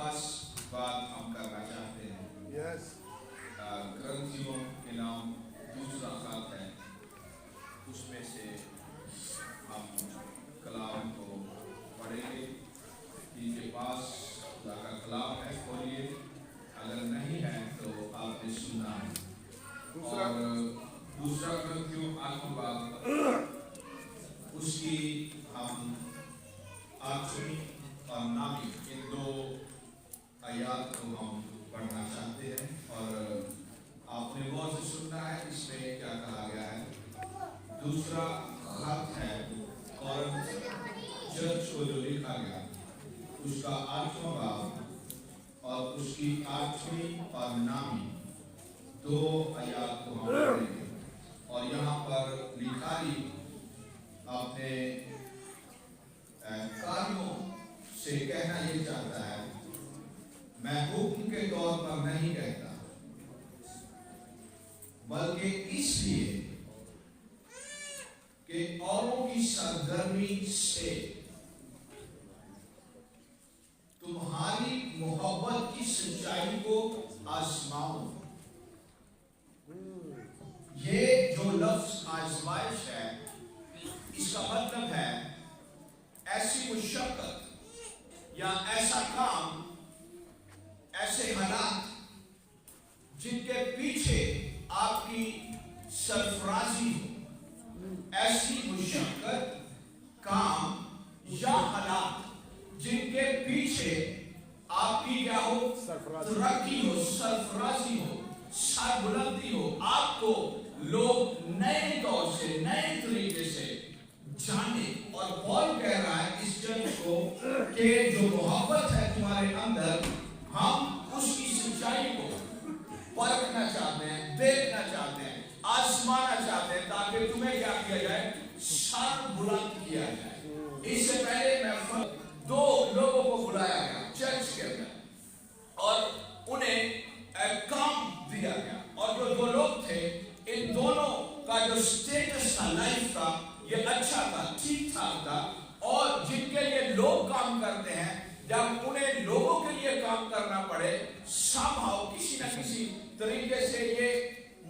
खास बात हम करना चाहते हैं। Yes. ग्रंथियों के नाम दूसरा खत है, उसमें से हम कलाम को पढ़ेंगे। जिनके पास खुदा का कलाम है खोलिए, अगर नहीं है तो आपने सुना है। और दूसरा ग्रंथियों आत्मबाद उसकी हम 8वीं और 9वीं इन 2 आयत को हम पढ़ना चाहते हैं। और आपने बहुत से सुनना है इसमें क्या कहा गया है। दूसरा खत है और चर्च को जो लिखा गया उसका 8वां बाब और उसकी 8वीं और 9वीं 2 आयत को हम पढ़ेंगे। और यहाँ पर लिखारी अपने कार्यों से कहना ये चाहता है, मैं हुक्म के तौर पर नहीं कहता, बल्कि इसलिए कि औरों की सरगर्मी से तुम्हारी मोहब्बत की सच्चाई को आजमाऊं। ये जो लफ्ज आजमाइश है, इसका मतलब है ऐसी मुशक्कत या ऐसा काम, ऐसे हालात जिनके पीछे आपकी सरफराजी हो। ऐसी मुशक्कत, काम या हालात जिनके पीछे आपकी क्या हो, तरक्की हो, सरफराजी हो, सरबुलंदी हो, आपको लोग नए तौर से, नए तरीके से जाने। और पॉल कह रहा है इस चर्च को कि जो मोहब्बत है तुम्हारे अंदर, हम उसकी सच्चाई को परखना चाहते हैं, देखना चाहते हैं, आजमाना चाहते हैं, ताकि तुम्हें क्या किया जाए, सर बुलंद किया जाए। इससे पहले मैं 2 लोगों को बुलाया गया चर्च के अंदर और उन्हें काम दिया गया। और जो 2 लोग थे, इन दोनों का जो स्टेटस था, लाइफ का, ये अच्छा था, ठीक ठाक था। और जिनके लिए लोग काम करते हैं, जब उन्हें लोगों के लिए काम करना पड़े, somehow किसी न किसी तरीके से ये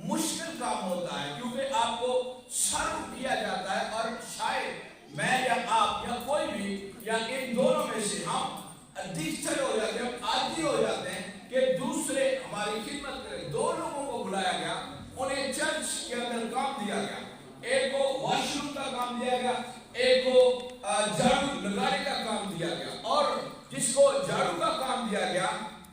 मुश्किल काम होता है, क्योंकि आपको सर्व किया जाता है। और शायद मैं या आप या कोई भी या इन दोनों में से हम एडिक्टेड हो जाते हैं, आदी हो जाते हैं कि दूसरे हमारी खिदमत करें। 2 लोगों को बुलाया गया, उन्हें चर्च के अंदर काम दिया गया। एक को वॉशरूम का काम दिया गया, एक को झाड़ू लगाने का काम दिया गया। और जिसको झाड़ू का काम दिया गया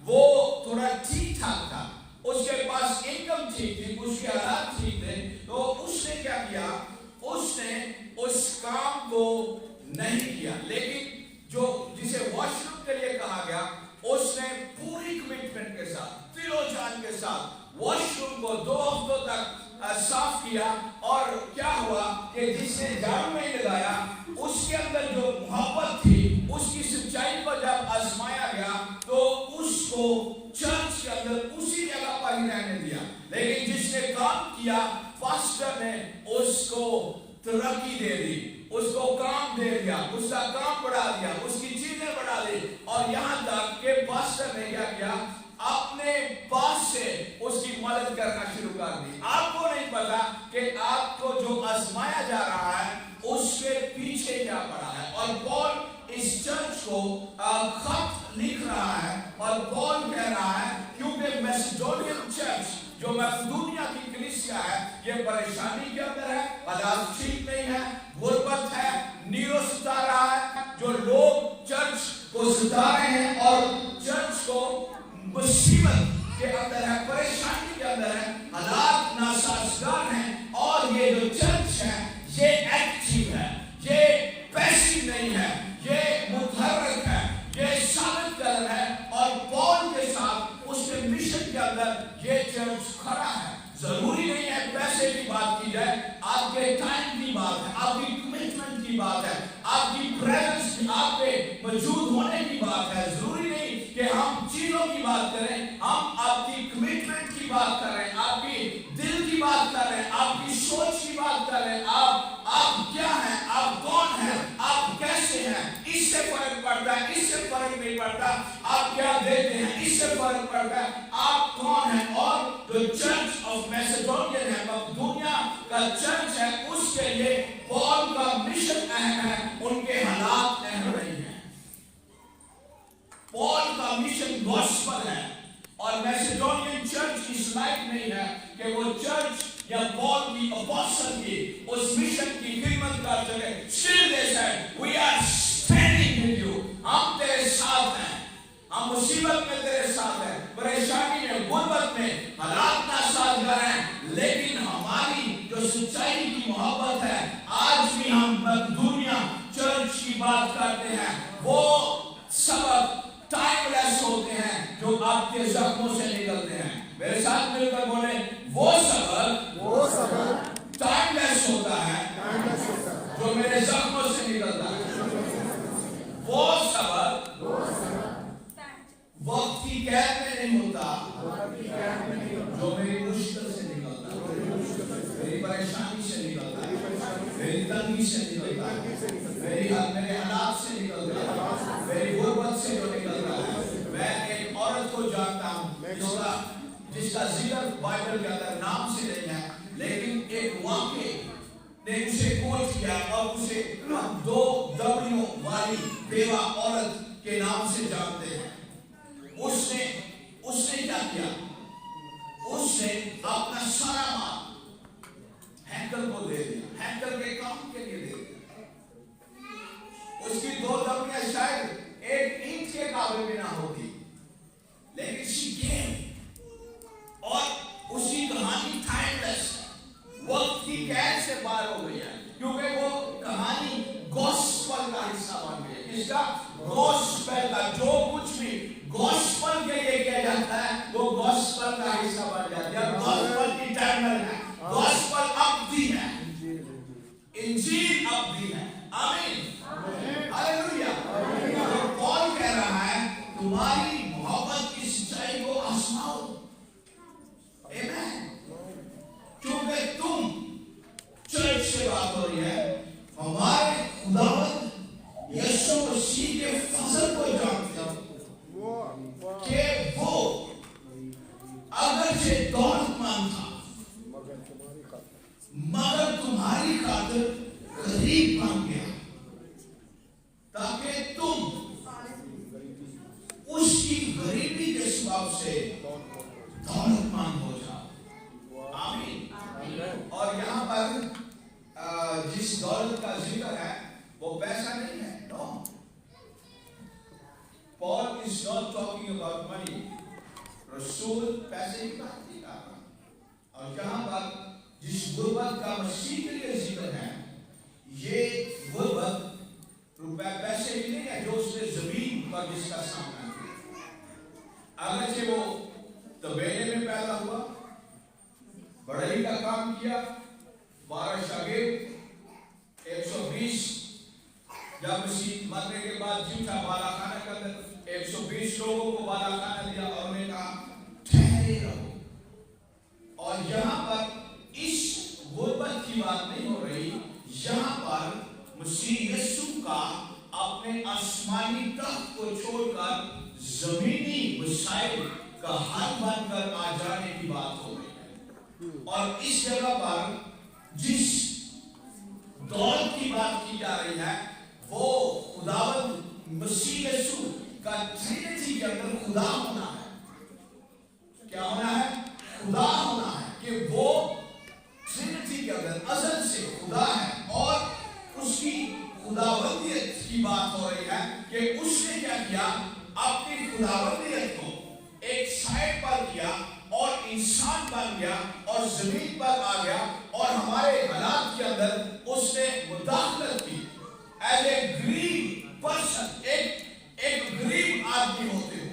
वो थोड़ा ठीक ठाक था, उसके पास इनकम ठीक थी, उसके हालात ठीक थे। तो उसने क्या किया, उसने उस काम को नहीं किया। लेकिन जो जिसे वॉशरूम के लिए कहा गया, उसने पूरी कमिटमेंट के साथ, दिलो जान के साथ वॉशरूम को 2 हफ्तों तक साफ किया। और क्या हुआ कि जिसने झाड़ू नहीं लगाया, उसके अंदर जो मोहब्बत थी, उसकी सच्चाई को जब आजमाया गया तो उसको चर्च के अंदर उसी जगह पर ही रहने दिया। लेकिन जिसने काम किया, पास्टर ने उसको तरक्की दे दी, उसको काम दे दिया, उसका काम बढ़ा दिया, उसकी चीजें बढ़ा दी। और यहां तक कि पास्टर ने क्या किया, अपने पास से उसकी मदद करना शुरू कर दी। आपको नहीं पता कि आपको जो आजमाया जा रहा है उसके पीछे क्या पड़ा है। और पॉल इस चर्च को खत लिख रहा है, और पॉल कह रहा है क्योंकि मैसिडोनियन चर्च जो मकदूनिया की कलीसिया है, ये परेशानी के अंदर है, हालात ठीक नहीं है, गुर्बत है, नीरो सता रहा है, जो लोग चर्च को सता रहे हैं और चर्च को मुसीबत के अंदर है, परेशानी के अंदर है, हालात नासाजगार हैं। और ये जो चर्च है ये एक्टिव है, ये पैसिव नहीं है, ये मुतहर्रिक है, ये साबित कर रहा है। और पॉल के साथ उसके मिशन के अंदर ये चर्च खड़ा है। जरूरी नहीं है पैसे की बात की जाए, आपके टाइम की बात है, आपकी कमिटमेंट की बात है, आपकी प्रेजेंस की, आपके मौजूद होने की बात है। जरूरी नहीं कि हम चीजों की बात करें, हम आपकी कमिटमेंट की बात कर रहे हैं, आपकी दिल की बात कर रहे हैं, आपकी सोच की बात कर रहे हैं। आप क्या हैं, आप कौन हैं, आप कैसे हैं, इससे फर्क पड़ता है। इससे फर्क नहीं पड़ता आप क्या देते हैं, इससे फर्क पड़ता है आप कौन हैं। और जो चर्च ऑफ मैसेडोनिया है, दुनिया का चर्च है, उसके लिए पॉल का मिशन अहम है, उनके हालात अहम नहीं है। पॉल का मिशन गॉस्पेल है और मैसेडोनियन चर्च इस लायक नहीं है कि वो चर्च या पॉल की अपोस्टल की उस मिशन की खिदमत कर सके। Still they said, we are standing with you, हम तेरे साथ हैं, हम मुसीबत में तेरे साथ हैं, परेशानी में, गुर्बत में, हालात नासाजगार हैं, लेकिन हमारी जो सच्चाई की मोहब्बत है, आज भी हम दुनिया चर्च की बात करते हैं, वो सबक टाइमलेस होते हैं जो आपके जख्मों से निकलते हैं। मेरे साथ मिलकर बोले, वो सबक टाइमलेस होता है जो मेरे जख्मों से निकलता है। वो सबक वक्त की कैद में नहीं होता जो मेरी मुश्किल से निकलता है, मेरी परेशानी से निकलता है, मेरी तंगी से निकलता है, मेरे हालात से निकलता है, मेरी गुर्बत से जो निकलता है। मैं एक औरत को जानता हूँ जिसका जिक्र बाइबल के अंदर नाम से नहीं है, लेकिन एक वाक्य ने उसे कोट किया और उसे हम 2 दबड़ियों वाली बेवा औरत के नाम से जानते हैं। उसने क्या किया, उसने अपना सारा माल हैंकल को दे दिया, हैंकल के काम के लिए दे दिया। उसकी 2 दबड़ियां शायद एक ईंट के काबिल भी ना होती, लेकिन शी गेम। और उसकी कहानी टाइमलेस, वक्त की कैद से बाहर हो गई है, क्योंकि वो कहानी गॉस्पेल का हिस्सा बन गई है। इसका गॉस्पेल का जो कुछ भी गॉस्पेल के लिए किया जाता है वो गॉस्पेल का हिस्सा बन जाता है। गॉस्पेल इटर्नल है, गॉस्पेल अब्दी है, इंजील अब्दी है। आमीन, हालेलुया। तो पॉल कह रहा है तुम्हारी मोहब्बत की सच्चाई को आजमाओ, आमीन। क्योंकि तुम चर्च से बात हो रही है, हमारे खुदावंद यीशु मसीह के फजल को जानते हो कि वो अगरचे दौलतमंद था मगर तुम्हारी खातिर गरीब बन गया, ताकि तुम उसकी गरीबी के सबब से दौलतमंद हो जाओ। आमीन। और यहाँ पर जिस दौलत का जिक्र है वो पैसा नहीं है, no. Paul is not talking about money. रसूल पैसे की बात नहीं कर रहा। और यहाँ पर जिस गुर्बत का मसीह के लिए जिक्र है, ये गुर्बत रुपए पैसे ही नहीं है जो उसने जमीन पर जिसका सामना किया। अगरचे वो तबेले में पैदा हुआ, बढ़ई का काम किया, 12 शागिर्द, 120 जब मसीह मरने के बाद जीठा बालाखाना के अंदर 120 लोगों को बालाखाना दिया और उन्हें कहा ठहरे रहो। और यहाँ पर इस गुर्बत की बात नहीं हो रही, यहाँ पर मसीह यीशु का अपने आसमानी तख्त को छोड़कर जमीनी मसाइल का हल बनकर आ जाने की बात हो रही है। और इस जगह पर जिस दौर की बात की जा रही है वो खुदावंद मसीह यीशु का ट्रिनिटी के अंदर खुदा होना है। क्या होना है? खुदा होना है, कि वो ट्रिनिटी के अंदर अज़ल से खुदा है और उसकी खुदावंदियत की बात हो रही है कि उसने क्या किया, अपनी खुदावंदियत को एक साइड पर किया और इंसान बन गया और जमीन पर आ गया और हमारे हालात के अंदर उसने मुदाखलत की। एज ए गरीब पर्सन, एक गरीब आदमी होते हुए,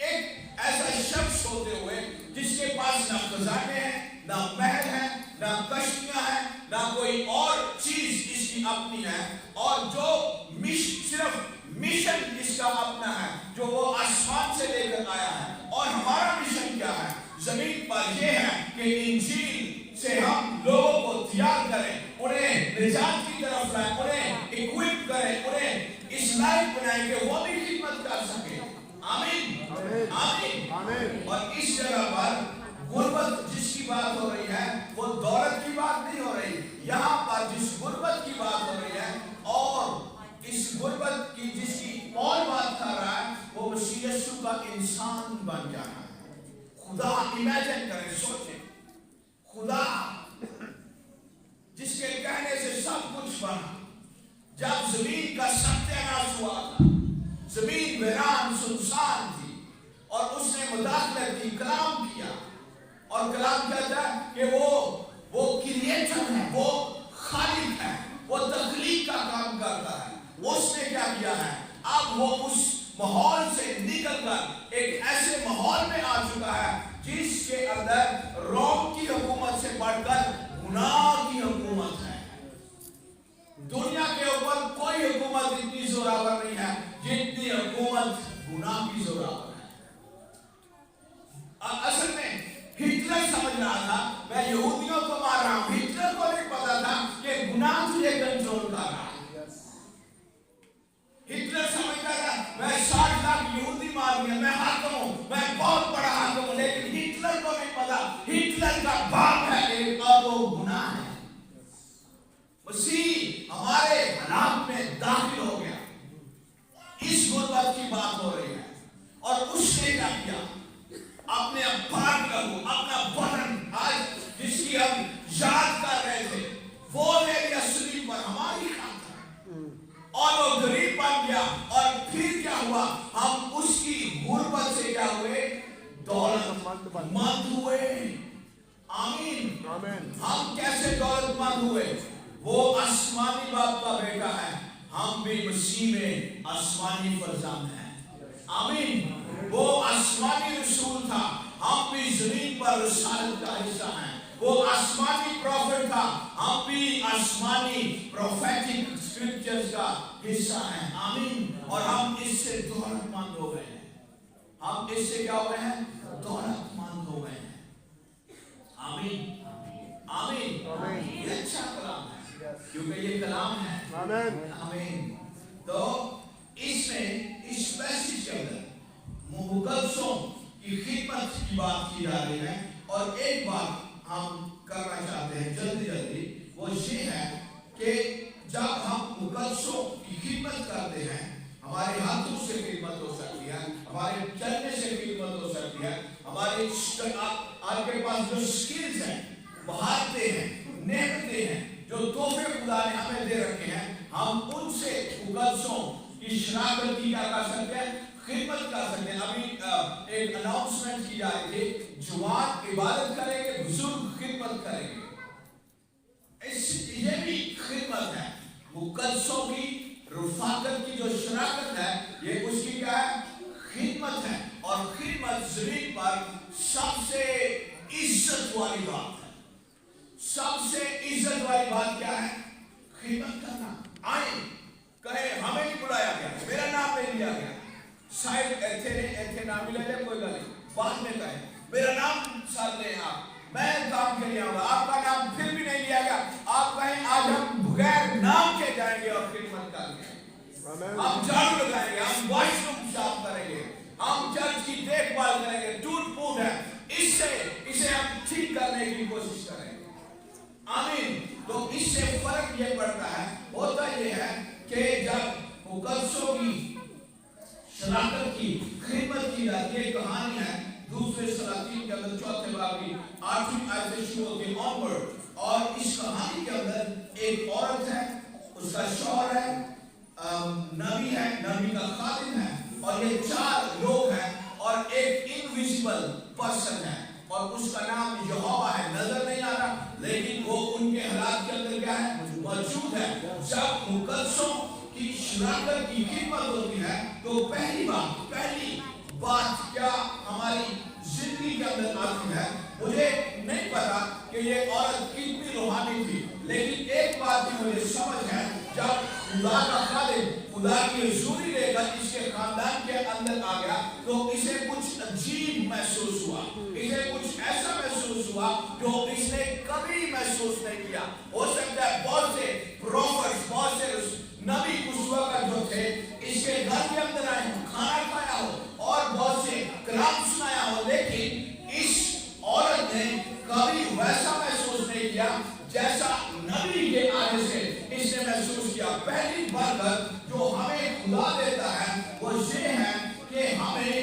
एक ऐसा शख्स होते हुए जिसके पास ना खजाने हैं, ना महल है, ना कश्तियां हैं, ना कोई और चीज इसकी अपनी है, और जो सिर्फ मिशन इसका अपना है जो वो आसमान से लेकर आया है। और हमारा मिशन क्या है जमीन पर? यह है कि इंजील से हम लोगों को तैयार करें, उन्हें निजात की तरफ लाएं, उन्हें इक्विप करें, उन्हें इस लायक बनाएं कि वो भी खिदमत कर सके। यीशु का इंसान बन जाना है। खुदा इमेजिन करें, सोचें, खुदा जिसके कहने से सब कुछ बना। जब जमीन का सत्यानाश हुआ था, जमीन वीरान सुनसान थी और उसने मुदाखलत की, कलाम किया। और कलाम कहता है कि वो क्रिएटर है, वो खालिक है, वो तख्लीक का काम करता है। उसने क्या किया है, अब वो उस माहौल से निकलकर एक ऐसे माहौल में आ चुका है जिसके अंदर रोम की हुकूमत से बढ़कर गुनाह की हुकूमत है। दुनिया के ऊपर कोई हुकूमत इतनी जोरावर नहीं है जितनी हुकूमत गुनाह की जोरावर है। असल में हिटलर समझ रहा था मैं यहूदियों को मार रहा हूं, हिटलर को नहीं पता था कि गुनाह तुझे कंट्रोल कर रहा है। हिटलर समझता था मैं 60 लाख यहूदी मार दिया, मैं हाकिम हूं, मैं बहुत बड़ा हाकिम हूं। लेकिन हिटलर को नहीं पता हिटलर का बाप है एक और वो गुनाह है। मसीह हमारे हालात में दाखिल हो गया, इस गुर्बत की बात हो रही है। और उसने क्या किया, अपने अपराध का वो अपना बदन आज जिसकी हम याद कर रहे थे वो ले लिया शरीर पर हमारी खातिर, और वो गरीब बन गया। और फिर क्या हुआ, हम उसकी गुर्बत से क्या हुए, दौलतमंद हुए। आमीन, आमीन। हम कैसे दौलतमंद हुए, वो आसमानी बाप का बेटा है, हम भी मसीह में आसमानी फर्जंद हैं। आमीन। वो आसमानी रसूल था, हम भी जमीन पर रसालत का हिस्सा हैं। वो आसमानी प्रॉफिट था, हम भी आसमानी प्रोफेटिक स्क्रिप्चर्स का हिस्सा हैं। आमीन। और हम इससे दौलतमंद हो गए हैं, हम इससे क्या हो गए हैं, दौलतमंद हो गए हैं। आमीन, आमीन। ये अच्छा कलाम है क्योंकि ये कलाम है। आमीन। तो इसमें इस मैसेज के अंदर मुकद्दसों की खिदमत की बात की जा रही है। और एक बात हम करना चाहते हैं जल्दी जल्दी, वो ये है कि जब हम मुकद्दसों की खिदमत करते हैं, हमारे हाथों से खिदमत हो सकती है, हमारे चलने से खिदमत हो सकती है, हमारे आपके पास जो स्किल्स हैं, महारतें हैं, नेमतें हैं, जो तोहफे खुदा ने हमें दे रखे हैं, हम उनसे मुकद्दसों की शराकत की क्या कर सकते हैं, खिदमत कर सकते हैं। अभी एक अनाउंसमेंट की जा रही थी, जवान इबादत करेंगे, बुजुर्ग खिदमत करेंगे। ये भी खिदमत है, मुकद्दसों की रफाकत की जो शराकत है, ये उसकी क्या है, खिदमत है। और खिदमत जमीन पर सबसे इज्जत वाली बात है। सबसे इज्जत वाली बात क्या है, खिदमत करना। आए कहे हमें नहीं बुलाया गया, मेरा नाम नहीं लिया गया, शायद ऐसे नाम मिला जाए, कोई गल नहीं, बाद में कहे मेरा नाम साथ ले, आप मैं काम के लिए आऊंगा, आपका नाम फिर भी नहीं लिया गया, आप कहें आज हम बगैर नाम के जाएंगे और खिदमत करेंगे, हम झाड़ू लगाएंगे, हम वॉशरूम साफ करेंगे, हम चर्च की देखभाल करेंगे, टूट फूट है इसे हम ठीक करने की कोशिश करेंगे। आमीन। तो इससे फर्क ये पड़ता है, होता ये है कि जब मुकद्दसों की शराकत की खिदमत की जाती है, कहानी है दूसरे सलातीन के अंदर 4 बाब की 8वीं आयत से शुरू होती है ऑनवर्ड। और इस कहानी के अंदर एक औरत है, उसका शौहर है, नबी है, नबी का खादिम है, और ये 4 लोग हैं और एक इनविजिबल पर्सन है और उसका नाम यहोवा है। नजर नहीं आ रहा लेकिन वो उनके हालात के अंदर क्या है, मौजूद है। जब मुकद्दसों की शराकत की खिदमत होती है तो पहली बात क्या हमारी जिंदगी के अंदर आती है। मुझे नहीं पता कि ये औरत कितनी रूहानी थी, लेकिन एक बात की मुझे समझ है, जब खुदा का खादिम खुदा की हजूरी लेकर इसके खानदान के अंदर आ गया तो इसे कुछ अजीब महसूस हुआ, इसे कुछ ऐसा महसूस हुआ जो इसने कभी महसूस नहीं किया। हो सकता है बहुत से प्रोफेट्स, बहुत से नबी उस वक्त जो थे इसके घर के अंदर आए, खाना खाया हो और बहुत से कलाम सुनाया हो, लेकिन इस औरत ने कभी वैसा महसूस नहीं किया जैसा नबी के आने से इसने महसूस किया। पहली बात जो हमें खुदा देता है वो ये है कि हमें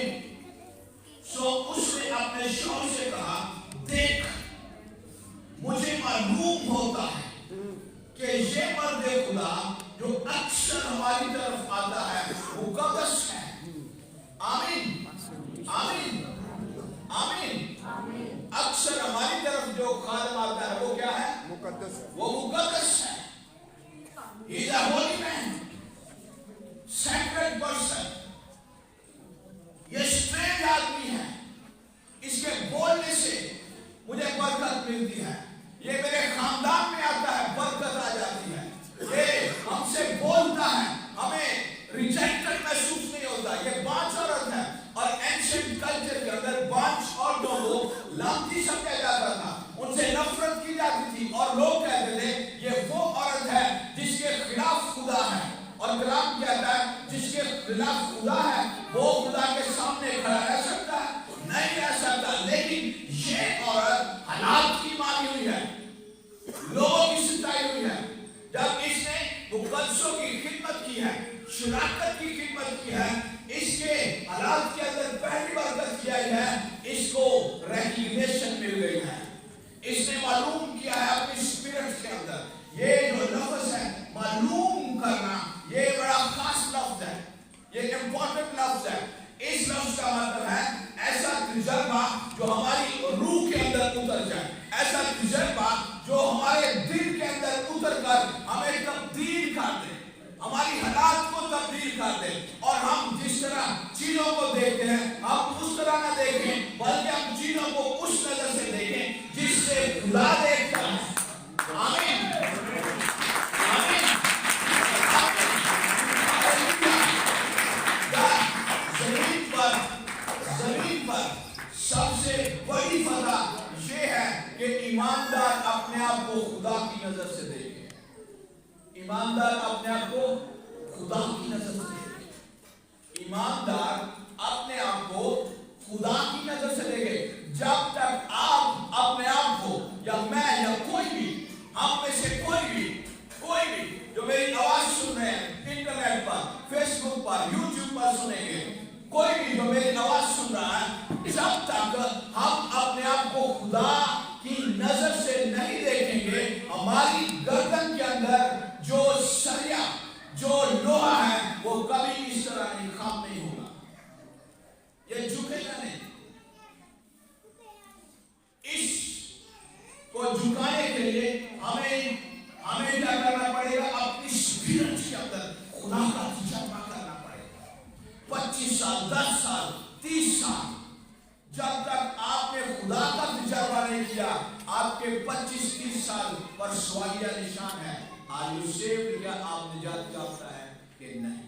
खुदा है वो खुदा के सामने खड़ा रह सकता है? नहीं रह सकता। लेकिन ये औरत हालात की मारी हुई है, लोगों की सताई हुई है। जब इसने मुकद्दसों की खिदमत की है, शराकत की खिदमत की है, इसके हालात के अंदर पहली बरकत किया है, इसको रेकग्निशन मिल गई है। इसने मालूम किया है अपने स्पिरिट के अंदर, ये जो लफ्ज है मालूम करना, ये बड़ा खास लफ्ज है, ये इंपॉर्टेंट लफ्ज है। इस लफ्ज का मतलब है ऐसा तजुर्बा जो हमारी रूह के अंदर उतर जाए, ऐसा तजुर्बा जो हमारे दिल के अंदर उतर कर हमें तब्दील कर दे, हमारी हालात को तब्दील कर दे, और हम जिस तरह चीजों को देखते हैं हम उस तरह ना देखें, बल्कि हम चीजों को उस नजर से देखें जिससे खुदा देखता है। आमीन, आमीन। जमीन पर सबसे बड़ी फतह यह है कि ईमानदार अपने आप को खुदा की नजर से देखे। ईमानदार अपने आप को खुदा की नजर से देखे। ईमानदार अपने आप को खुदा की नजर से देखे। जब तक आप अपने आप को, या मैं, या कोई भी, आप में से कोई भी जो मेरी आवाज सुन रहे हैं इंटरनेट पर, फेसबुक पर, यूट्यूब पर सुनेंगे, कोई भी जो मेरी आवाज सुन रहा है, जब तक हम अपने आप को खुदा की नजर से नहीं देखेंगे, हमारी गर्दन के अंदर जो सरिया, जो लोहा है, वो कभी इस तरह नहीं खाम नहीं होगा, ये झुकेगा नहीं। इस को झुकाने के लिए हमें क्या करना पड़ेगा? अपनी स्पिरिट के अंदर खुदा का तजर्बा करना पड़ेगा। 25 साल, 10 साल, 30 साल, जब तक आपने खुदा का तजर्बा नहीं किया, आपके 25-30 साल पर सवालिया निशान है। Are you saved? क्या आप निजात याफ्ता है कि नहीं?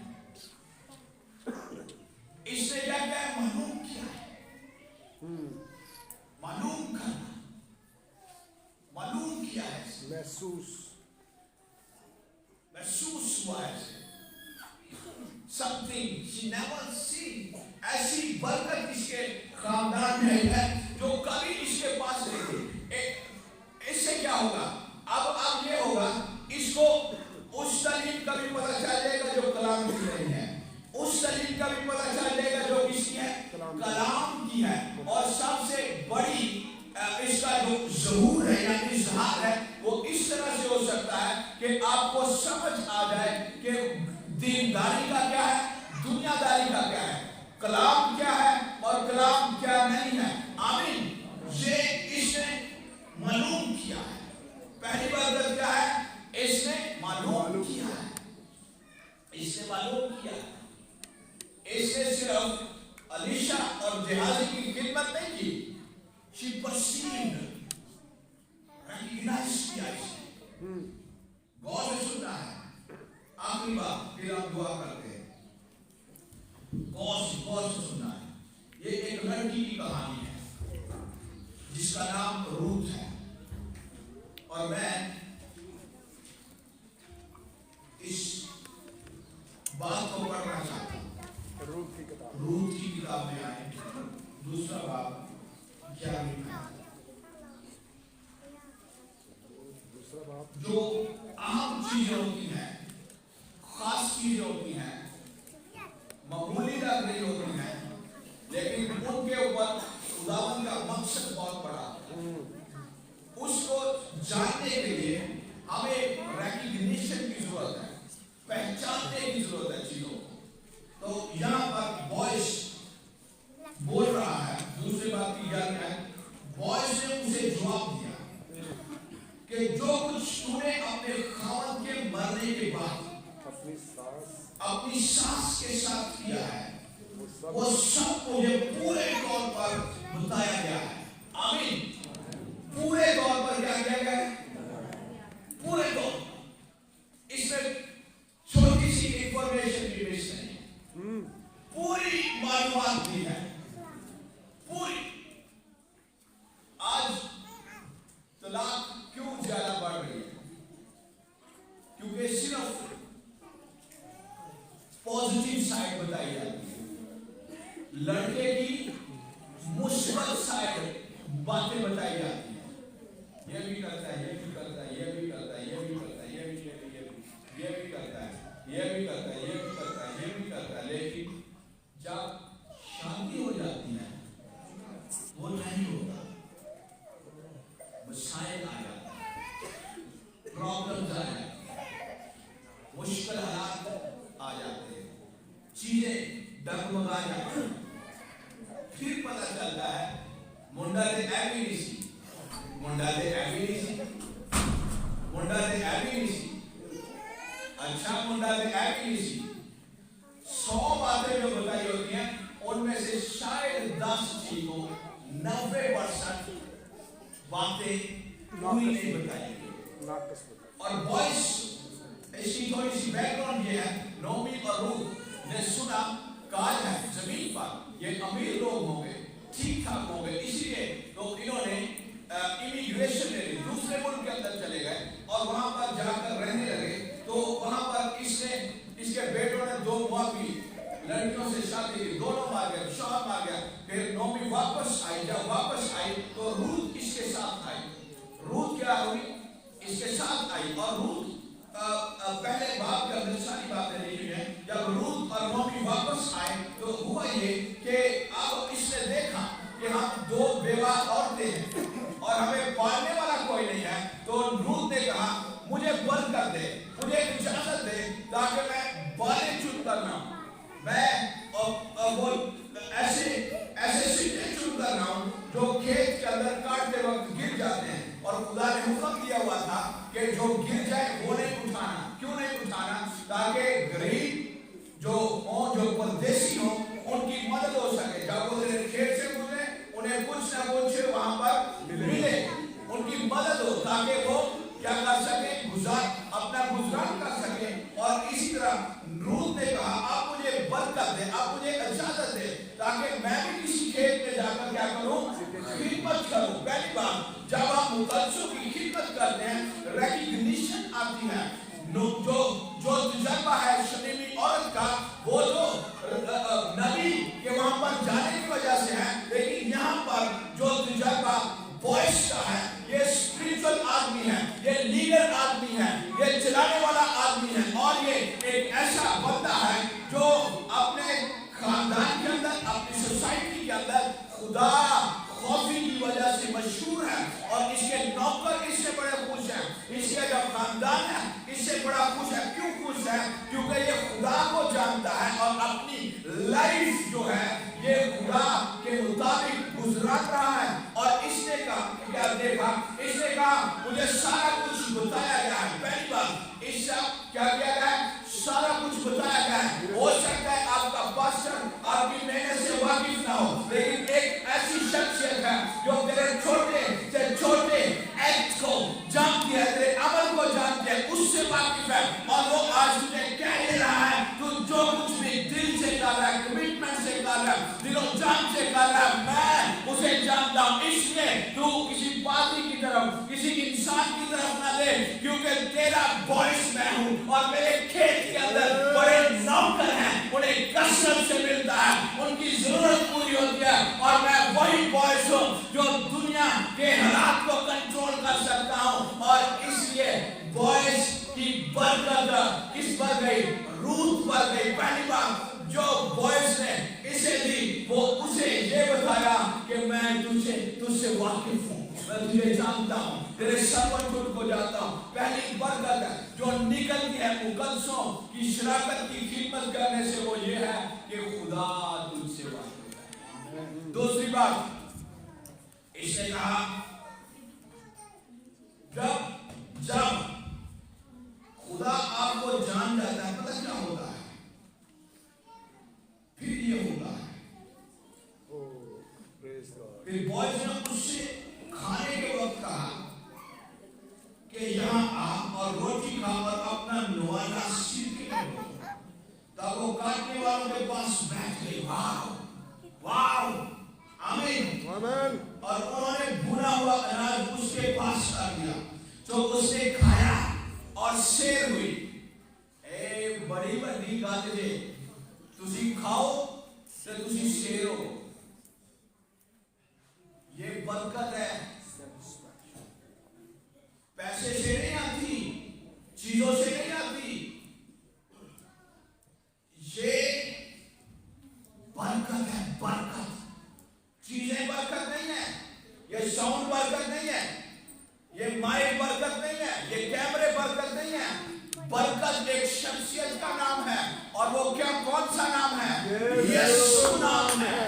इसने क्या क्या मालूम किया है, मालूम करना, मालूम किया है, महसूस हुआ है। Something she never seen, ऐसी बरकत इसके खानदान में है जो कभी इसके पास नहीं थी। इससे क्या होगा? अब ये होगा, इसको उस तलीम का भी पता चल जाएगा जो कलाम की नहीं है, उस तलीम का भी पता चल जाएगा जो किसकी है, कलाम की है। और सबसे बड़ी इसका जो ज़हूर है या इज़हार है, वो इस तरह से हो सकता है कि आपको समझ आ जाए कि दीनदारी का क्या है, दुनियादारी का क्या है, कलाम क्या है और कलाम क्या नहीं है। आमीन। ये इसने मालूम किया है। पहली बात क्या है? इसने मालूम किया है, इसने मालूम किया है। इसने सिर्फ अलीशा और जहाजी की खिदमत नहीं की, she perceived, recognize किया इसने। गौर से सुनना है। आखिरी बात, फिर हम दुआ करते हैं। गौर से सुनना है। ये एक लड़की की कहानी है जिसका नाम रूथ है, और मैं इस बात को पढ़ना चाहता हूँ। रूथ की किताब में आए, दूसरा बाब क्या लिखा है? जो अहम चीजें होती हैं, खास चीजें होती हैं, मामूली लग रही होती हैं, लेकिन उनके ऊपर खुदावन का मकसद बहुत बड़ा है। उसको जानने के लिए हमें रिकॉग्निशन की जरूरत है, पहचानने की जरूरत है चीजों को। तो यहाँ पर वॉइस बोल रहा है। दूसरी बात की यह है, वॉइस ने उसे जवाब दिया कि जो कुछ तूने अपने खावत के मरने के बाद अपनी सास के साथ किया है, वो सब मुझे पूरे तौर पर बताया गया है। आमीन। पूरे तौर पर क्या किया गया है? पूरे तौर पर। इसमें छोटी सी इंफॉर्मेशन भी मिस नहीं, पूरी मालूमात दी है, पूरी। आज तलाक क्यों ज्यादा बढ़ रही है? क्योंकि सिर्फ पॉजिटिव साइड बताई जाती है, लड़के की मुस्बत साइड बातें बताई जाती हैं, ये भी करता है, ये भी करता है, ये भी करता है, ये भी करता है, ये भी करता है, ये भी करता है, ये भी करता है, ये भी करता है, लेकिन जब शादी हो जाती है वो नहीं होता, मसाइल आ जाता है, प्रॉब्लम्स आ जाती है, मुश्किल हालात आ जाते हैं, चीजें डगमगा जाती हैं। फिर पता चलता है मुंडा दे ऐवी नहीं सी, मुंडा दे ऐवी नहीं सी, मुंडा दे ऐवी नहीं सी, अच्छा मुंडा दे ऐवी नहीं सी। 100 बातें जो बताई होती हैं उनमें से शायद 10 चीजों 90% बातें पूरी नहीं बताई गई। और बॉयस, इसकी थोड़ी सी बैकग्राउंड ये है, नोमी और रूथ ने सुना काल है जमीन पर, ये अमीर लोग होंगे, ठीक ठाक होंगे, इसलिए तो इन्होंने इमिग्रेशन ले ली, दूसरे मुल्क के अंदर चले गए और वहां पर जाकर रहने लगे। तो वहां पर इसके बेटों ने 2 मुआफी लड़कियों से शादी की, दोनों मार गए, शौहर मार गया। फिर नोमी वापस आई, जब वापस आई तो रूथ इसके साथ आई। रूथ क्या हुई? इसके साथ आई। और रूथ पहले बाप के अंदर सारी बातें लिखी है। जब रूथ और नोमी वापस आए तो हुआ ये कि अब इसने देखा कि हम 2 बेवा औरतें हैं और हमें पालने वाला कोई नहीं है। तो रूथ ने कहा मुझे बंद कर दे, मुझे इजाजत दे ताकि मैं बालें चुन करना, मैं वो ऐसे सीधे चुन कर रहा हूँ जो खेत के अंदर काटते वक्त गिर जाते हैं। और खुदा ने हुक्म दिया हुआ था कि जो गिर जाए वो नहीं उठाना। क्यों नहीं उठाना? ताकि गरीब जो परदेसी हो उनकी मदद हो सके। जब वो खेत से गुजरे उन्हें कुछ ना कुछ वहां पर मिले, उनकी मदद हो ताकि वो क्या कर सके, अपना गुजरान कर सके। और इसी तरह रूथ ने कहा आप मुझे बंद कर दे, आप मुझे इजाजत दे ताकि मैं भी किसी खेत में जाकर क्या करूं, खिदमत करूं। पहली बात, जब आप मुकद्दसों की खिदमत करते हैं रिकॉग्निशन आती है। जो तजुर्बा है शमीमी औरत का, वो तो नबी के वहां पर जाने की वजह से है, लेकिन यहाँ पर जो तजुर्बा बॉयस का है, ये स्पिरिचुअल आदमी है, ये लीडर आदमी है, ये चलाने वाला आदमी है। और ये एक ऐसा बंदा है जो अपने खानदान के अंदर, अपनी सोसाइटी के अंदर खुदा खौफी की वजह से मशहूर है। और इसके नौकर इससे बड़े खुश हैं, इसका जो खानदान है इससे बड़ा खुश है। क्यों खुश है? क्योंकि ये खुदा को जानता है और अपनी लाइफ जो है ये खुदा के मुताबिक गुजरान रहा है। और इसने कहा क्या देखा, इसने कहा मुझे सारा कुछ बताया गया है। पहली बात, इससे क्या किया गया है? सारा कुछ बताया गया है। हो सकता है आपका पास्टर आपकी मेहनत से वाकिफ ना हो, लेकिन एक ऐसी शख्सियत है जो तेरे छोटे से छोटे एक्ट को जानती है, तेरे अमल को जानती है, उससे वाकिफ है। और वो आज तुझे कह रहा है, तू जो कुछ भी दिल से कर रहा है, कमिटमेंट से कर रहा है, दिलो जान से कर रहा है, मैं उसे जानता हूँ। इसलिए तू किसी पार्टी की तरफ, किसी इंसान की तरफ ना दे, क्योंकि तेरा बॉयस मैं हूँ और मेरे खेत के अंदर बड़े नौकर हैं, उन्हें कसरत से मिलता है, उनकी जरूरत पूरी होती है। और मैं वही बॉयस हूँ जो दुनिया के हालात को कंट्रोल कर सकता हूँ। और इसलिए बॉयस की बरकत किस पर गई? रूथ पर गई। पहली बात जो बॉयस ने इसे दी, वो उसे ये बताया कि मैं तुझसे वाकिफ हूँ, मैं तुझे जानता हूँ, तेरे सर्वंटहुड को जानता हूँ। पहली बरकत है जो निकलती है मुकद्दसों की शराकत की खिदमत करने से, वो ये है कि खुदा तुझसे वाकिफ है। दूसरी बात, इसने कहा जब खुदा आपको जान जाता है, पता क्या होता है? फिर ये होता है, फिर बॉयज ने उससे खाने के वक्त कहा कि यहाँ आ और रोटी खा और अपना नुआना सिर के ऊपर, तब वो काटने वालों के पास बैठ गई। वाह, आमीन। और उन्होंने भुना हुआ अनाज उसके पास कर दिया, तो उसने खाया और शेर हुई। बड़ी बड़ी गल जे तुसी खाओ ते तुसी शेर बरकत है, बरकत। चीजें बरकत नहीं है, ये साउंड बरकत नहीं है, ये माइक बरकत नहीं है, ये कैमरे बरकत नहीं है। बरकत एक शख्सियत का नाम है, और वो क्या, कौन सा नाम है? यीशु नाम है।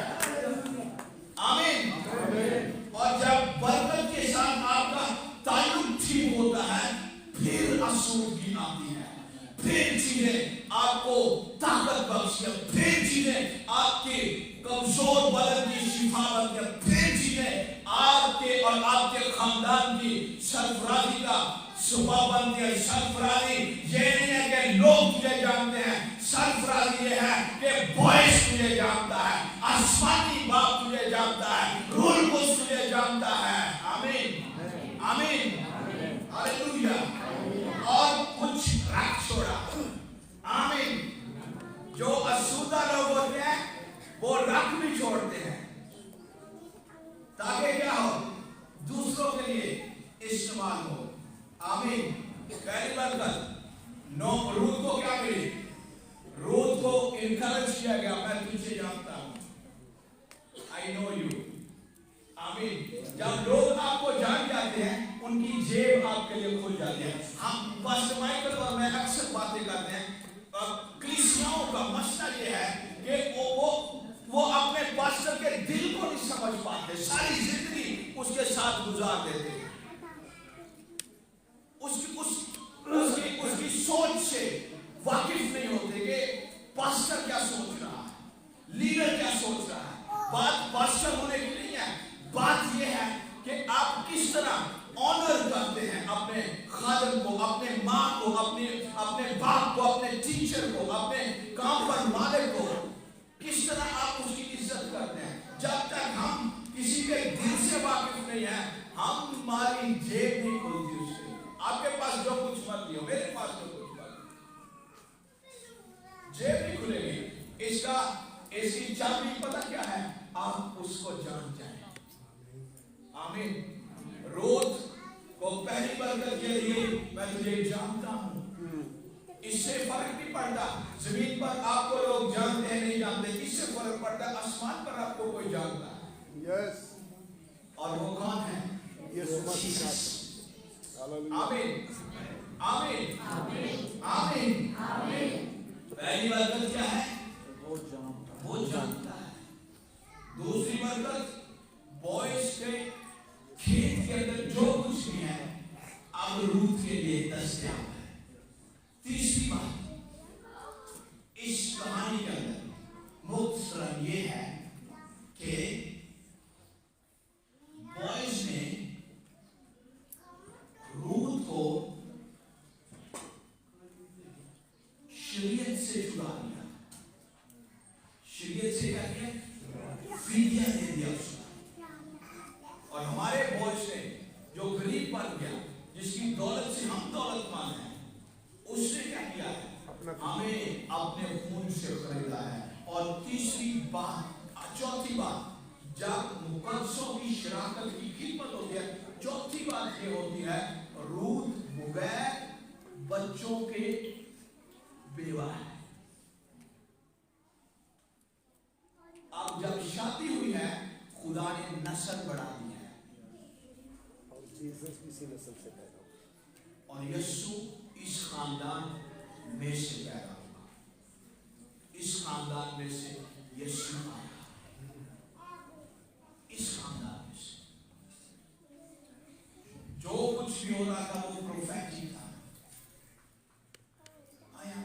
आमीन। और जब बरकत के साथ आपका ताल्लुक ठीक होता है, फिर आसूदगी आती है, फिर चीजें आपको ताकत बख्शती है, फिर चीजें आपके कमजोर बदन की शिफा बनती है, फिर चीजें आपके और आपके खानदान की सरफराजी का सुबह बनती है। सरफराजी ये नहीं है कि लोग तुझे जानते हैं, सरफराजी ये है कि बॉयस तुझे जानता है, आसमानी बाप तुझे जानता है, रूल कुछ तुझे जानता है। आमीन, आमीन, हालेलुया। और कुछ रख छोड़ा। आमीन। जो अशुद्ध लोग होते हैं वो रख भी छोड़ते हैं, ताकि क्या हो, दूसरों के लिए इस्तेमाल हो। आमीन। पहली बरकत नो, रूथ को क्या मिली? रूथ को इनकरेज किया गया, मैं तुझे जानता हूं, आई नो यू। आमीन। जब लोग आपको जान जाते हैं, उनकी जेब आपके लिए खुल जाती है। हम पास्टर माइकल और मैं अक्सर बातें करते हैं, कलीसियाओं का मसला ये है कि वो अपने पास्टर के दिल को नहीं समझ पाते, सारी जिंदगी उसके साथ गुजार देते हैं, उसकी सोच से वाकिफ नहीं होते कि पास्टर क्या सोच रहा है, लीडर क्या सोच रहा है। बात पास्टर होने की नहीं है, बात यह है कि आप किस तरह ऑनर करते हैं अपने खादम को, अपने माँ को, अपने बाप को, अपने टीचर को, अपने काम पर मालिक को, किस तरह आप उसकी इज्जत करते हैं। जब तक हम किसी के दिल से वाकिफ नहीं है, हमारी जेब नहीं खुलती उससे। आपके पास जो कुछ मर्जी हो, मेरे पास जो कुछ मर्जी, जेब नहीं खुलेगी। इसकी चाबी पता क्या है? आप उसको जान जाए। आमीन। रूथ को पहली बरकत के लिए, मैं तुझे जानता हूं, इससे फर्क नहीं पड़ता जमीन पर आपको लोग जानते हैं नहीं जानते, इससे फर्क पड़ता है आसमान पर आपको कोई जानता है। यस। और वो कौन है? यीशु मसीह। आमीन, आमीन, आमीन, आमीन। पहली बरकत क्या है? वो जानता है। दूसरी बरकत, बॉयज के खेत के अंदर जो कुछ भी है अब रूथ के लिए दस्तयाब है। तीसरी बात इस कहानी के अंदर मुख्य रंग ये है कि बॉयज ने रूथ को शरीयत से छुड़ा दिया। शरीयत से क्या किया? फिदिया दे दिया उसको। और हमारे बॉयज ने जो गरीब बन गया, जिसकी दौलत से हम दौलतमान हैं, उसने क्या किया है? हमें अपने खून से खरीदा है। और तीसरी बात, चौथी बात, जब मुकद्दसों की शराकत की खिदमत होती है, चौथी बात ये होती है, रूथ बगैर बच्चों के बेवा है। अब जब शादी हुई है, खुदा ने नस्ल बढ़ा दी है, और जीसस इसी नस्ल से पैदा हुआ, और यीशु इस खानदान में से पैदा हुआ, इस खानदान में से यीशु आया, इस खानदान में से। जो कुछ भी हो रहा था वो प्रोफेट